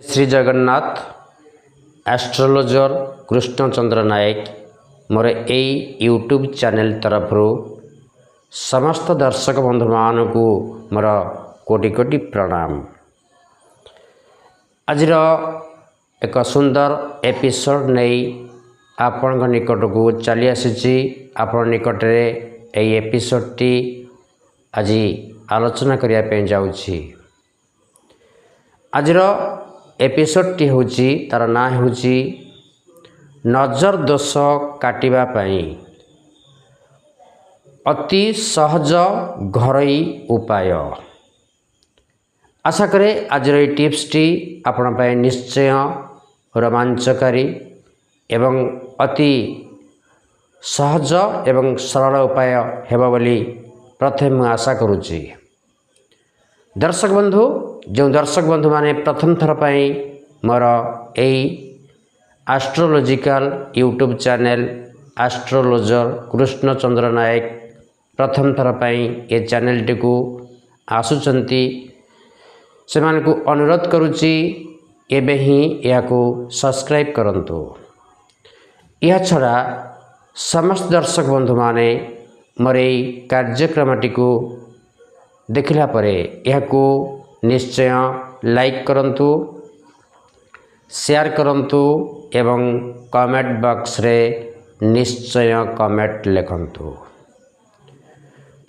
Shri Jagannath astrologer Krishnachandra नायक मोर यही YouTube channel तरफ समस्त दर्शक बंधु मान को मोर कोटि कोटि प्रणाम। आज एक सुंदर एपिसोड नहीं आपण निकट को चली आसी आपण निकट यही एपिसोड टी आज आलोचना करने जाऊँगी। आज एपिसोड टी होची तार ना होची नजर दोष काटिबा पई अति सहज घरोई उपाय। आशा करे आज टिप्स टी आपण पई निश्चय रोमांचकारी एवं अति सहज एवं सरल उपाय हेबा बोली प्रथम आशा करुची। दर्शक बंधु जो दर्शक बंधु माने प्रथम थर पाई मोर यही astrological YouTube channel astrologer Krishnachandra Nayak प्रथम थर पाई ये चैनल टी को आसुचंती से मान को अनुरोध करुची एबे ही या को सब्सक्राइब करंतु। यह छड़ा समस्त दर्शक बंधु माने मोर यही कार्यक्रम टी को देखला परे यह को निश्चय लाइक करंतु, शेयर करंतु एवं कमेंट बॉक्स रे निश्चय कमेंट लिखंतु।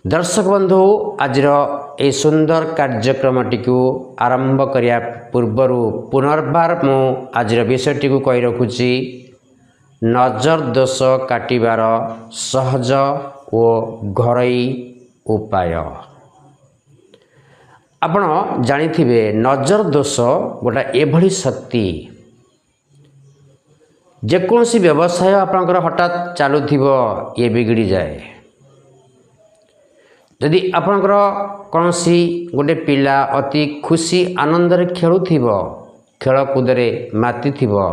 दर्शक बंधु आज ए सुंदर कार्यक्रम टी को आरंभ करिया पूर्वर पुनर्बार मु आज विषय टी को कहि रखुची नजर दोष काटिबार सहज और घरोई उपाय। आपण जानिथिबे नजर दोष गोटा एभली शक्ति जेकोसी व्यवसाय आपनकर हठात चालुथिबो ये बिगड़ी जाए। यदि आपनकर कोनसी गोटे पिला अति खुशी आनंद रे खेलुथिबो खेलकूद रे मातिथिबो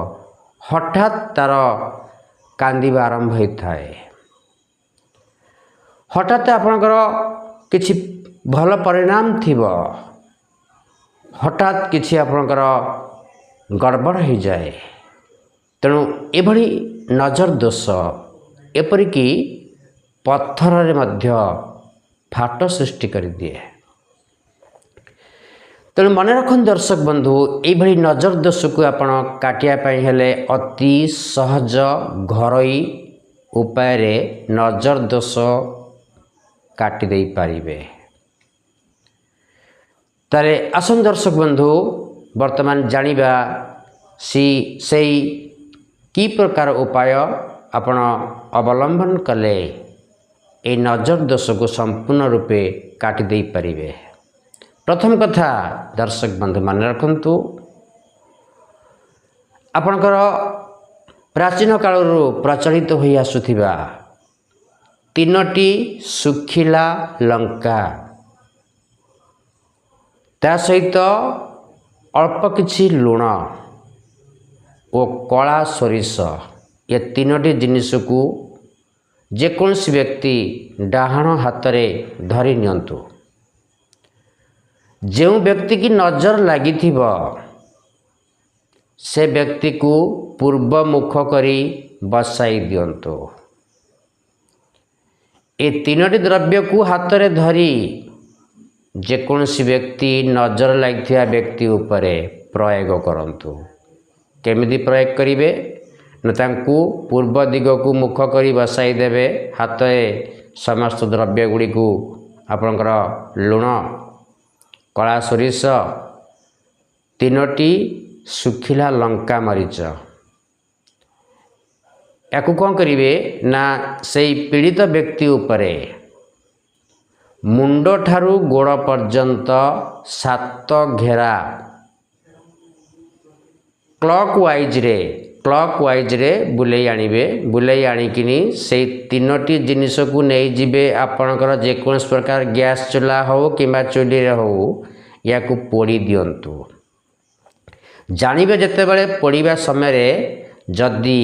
हठात तार कांदिबा आरंभ होइथाए। हठात आपनकर किछि भल परिणाम थिबो हठात किछि आपनकर गड़बड़ हो जाए। तेणु एभली नजर दोष एपरिकी पत्थर रे मध्य फाट सृष्टि कर दिए। तेणु मन रखन दर्शक बंधु एभली नजर दोष को आपण काटिया पई हेले अति सहज घरोई उपाय रे नजर दोष काटी दे पारिबे। तारे आसन दर्शक बंधु वर्तमान जानिबा से की प्रकार उपाय आपण अवलंबन कले ए नजर दोष को संपूर्ण रूपे काटी दे पारिबे। प्रथम कथा दर्शक बंधु मान रखंतु आपणकर प्राचीन कालरू प्रचलित होई आसुथिबा तीनोटी सुखिला लंका ता सहित अल्प किछि लुण और कला सोरिष ये तीनोटी जिनिस को जेकोसी व्यक्ति डाहाण हाथ में धरी नियंतु। जो व्यक्ति की नजर लगी से व्यक्ति को पूर्व मुख करी बसाई दियंतु। ये तीनोटी द्रव्य को हाथ में धरी जेकोसी व्यक्ति नजर लगी व्यक्ति उपरे प्रयोग करंतु। केमिति प्रयोग करिवे न तांकु पूर्व दिग को मुख करी बसाई देवे। हाथ समस्त द्रव्य गुड़ी को आपणकर लुण कला सोरिष तीनोटी सुखिला लंका मरीच याकु कौन करिवे ना सेई पीड़ित व्यक्ति उपरे मुंड ठारू गोड़ पर्यंत 7 घेरा क्लॉक वाइज रे बुलेई आनिबे। बुलेई आनिकिनी से तीनोटी जिनिस को नहीं जिबे आपणकर जेकोस प्रकार गैस चूल्हा हो किंबा चूल्ही रे हो या को पोड़ी दियंतु। जानिबे जतेबेले पोड़ीबा समय रे जदि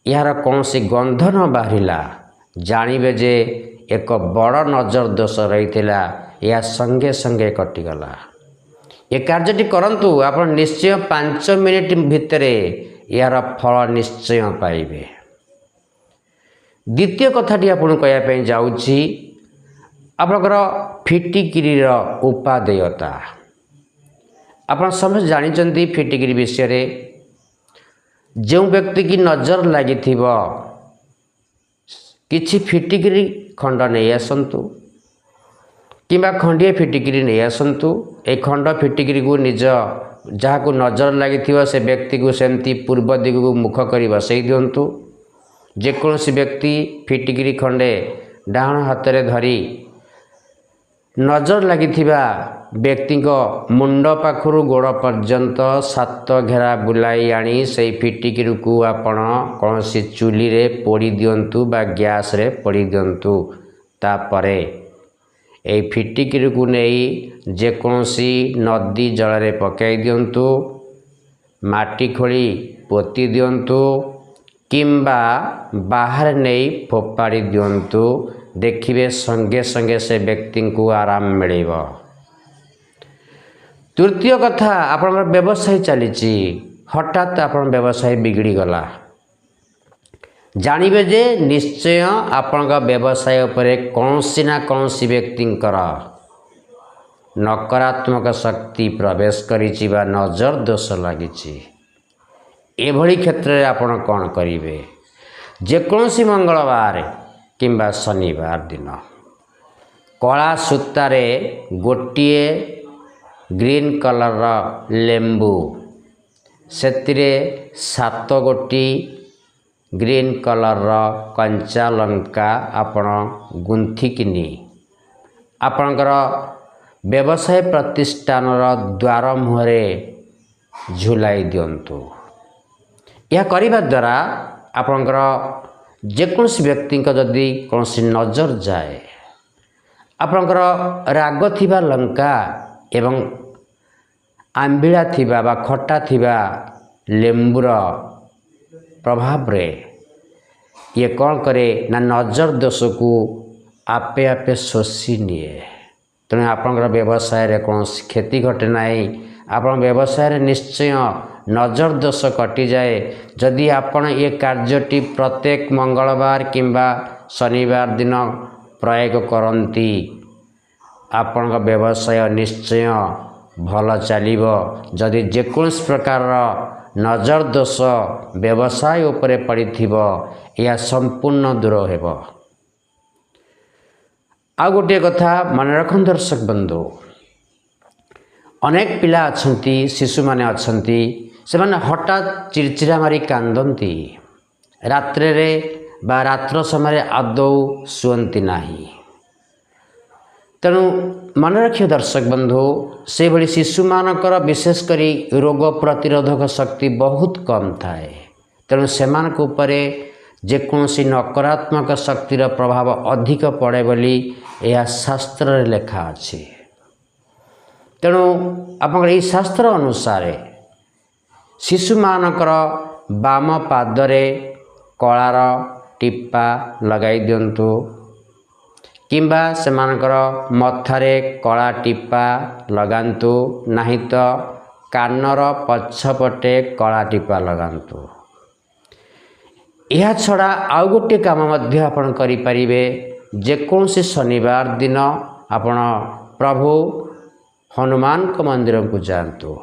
यार कौनसी गंध न बाहरिला जानिबे जे एक बड़ नजर दोष रही या संगे संगे कटिगला। ए कार्यटी करंतु आपण निश्चय 5 मिनिट भितरे यार फल निश्चय पाइबे। द्वितीय कथाटी आपन कहया पे जाउछि आपनकर फिटिकिरीर उपादेयता। आपण समझ जानिचंती फिटिकिरी विषय रे जो व्यक्ति की नजर लगी किछि फिटिकिरी खंड नहीं आसतु कि खंडिए फिटिकिरी नहीं आसतु ए खंड फिटिकिरी को निज जहाँ को नजर लगी से व्यक्ति को सेमती पूर्व दिग को मुख कर बसई दिंतु। जेकोसी व्यक्ति फिटिकिरी खंडे डाहण हाथ में धरी नजर लगी व्यक्ति मुंड पाखु गोड़ पर्यंत 7 घेरा बुलाई आनी से फिटिकिरी को आपण कौन सी चूली रे पोड़ी दिंतु बा गैस रे पोड़ी दिंतु। तापरे ए फिटिकिरी को नहीं जेकोसी नदी जल रे पकाई दिंतु, माटी खोली पोती दिंतु किंबा बाहर नहीं फोपाड़ी दिंतु। देखिए संगे संगे से व्यक्ति को आराम मिल। तृतीय कथा आपण व्यवसाय चली हठात आपण व्यवसाय बिगड़ी गला जानवे जे निश्चय आपण व्यवसाय उपरे कौनसी ना कौनसी व्यक्ति नकारात्मक शक्ति प्रवेश करी नजर दोष लगी। एभली क्षेत्र में आपण कौन करेंगे जेकोसी मंगलवार किंबा शनिवार दिन कला सूतारे गोटे ग्रीन कलर लेंबू सेतिरे 7 गोटी ग्रीन कलर कंचा लंका आपण गुंथिकिनी आपणकर व्यवसाय प्रतिष्ठान द्वार मुहरे झुलाई दिंतु। यह करने द्वारा आपणकर जेकोसी व्यक्ति जदि कौन नजर जाए आपणकर राग थिबा लंका एवं आंबिला थिबा बा खट्टा थिबा लेंबूर प्रभाव रे ये कौन करे ना नजर दोष को आपे आपे शोषी निए। तेणु आपणकर व्यवसाय रे कौन क्षति घटे नहीं। आपण व्यवसाय रे निश्चय नजर दोष कटि जाए जदि आपण ये कार्यटी प्रत्येक मंगलवार किंबा शनिवार दिन प्रयोग करती आपण व्यवसाय निश्चय भल चलिबो। जदि जेकोसी प्रकार नजर दोष व्यवसाय उपरे पड़िथिबो या संपूर्ण दूर हेबो। आ गोटे कथा मन रखन दर्शक बंधु अनेक पिला अच्छी शिशु माने अच्छी से माने हठात चिड़चिड़ा मारी कांदती रात्रे रे बा रात्र समय आदौ शुअंती नाही। तेणु मन रखिए दर्शक बंधु से भली शिशु मानकर विशेषकर रोग प्रतिरोधक शक्ति बहुत कम थाए। तेणु सेमानक उपरे जेकोसी नकारात्मक शक्तिर प्रभाव अधिक पड़े बोली यह शास्त्र रे लेखा अछि। तेणु आप शास्त्र अनुसार शिशु मानकर बाम पादरे कलार टीपा लगाई दिंतु किंबा सेमानकर मथारे कला टीपा लगांतु नहीं तो कानर पछपटे कला टीपा लगांतु। यह छड़ा आउ गोटे काम मध्य आपण करि परिबे। जेकोसी शनिवार दिन आपण प्रभु हनुमान को मंदिर को जातु।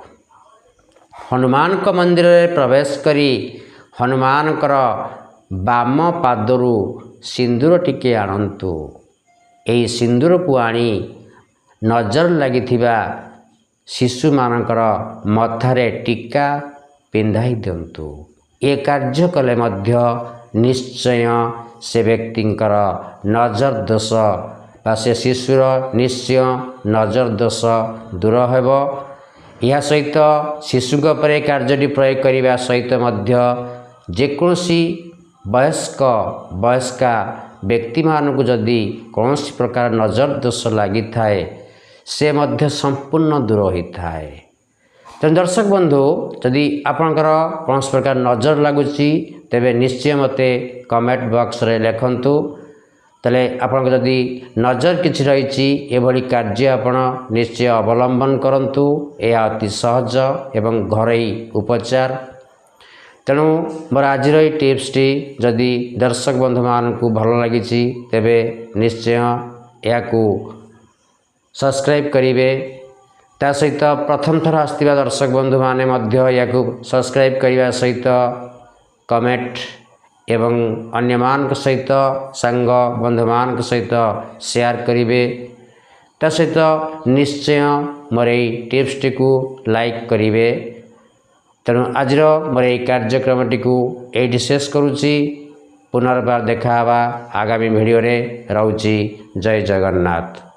हनुमान को मंदिर में प्रवेश करी हनुमान कर बाम पादरू सिंदूर टिके आणंतु। यही सिंदूर को आनी नजर लगी शिशु मानकर मथारे टीका पिंधाई दिंतु। ये कार्य कले मध्य निश्चय से व्यक्तिंकर नजर दोष बा से शिशुर निश्चय नजर दोष दूर हेब। यह सहित शिशु पर कार्यटी प्रयोग करने सहित मध्य जेकोसी वयस्का व्यक्ति मानक जदि कौन प्रकार नजर दोष लगी थाए से मध्य संपूर्ण दूर होता है। तो दर्शक बंधु जदि आपणकर कौन प्रकार नजर लगुच तेबे निश्चय मते कमेंट बॉक्स रे लिखंतु। तेले आपण जदि नजर किछि रहिछि एभली कार्य आपण निश्चय अवलंबन करंतु। यह अति सहज एवं घरोई उपचार। तेणु मोर आज टिप्सटी जदि दर्शक बंधु मानकु भल लगी तेबे निश्चय याकू सब्सक्राइब करिवे। ता सहित प्रथम थर आसथिबा दर्शक बंधु माने मध्य याकू सब्सक्राइब करिवा सहित कमेंट एवं अन्य मान सहित संग बंधु मान सहित शेयर करिवे। ता सहित निश्चय मोर टिप्सटी को लाइक करिवे। तेणु आज मोर यह कार्यक्रमटी को ये शेष करुच्ची। पुनर्बार देखा आगामी वीडियो रे। रहूची जय जगन्नाथ।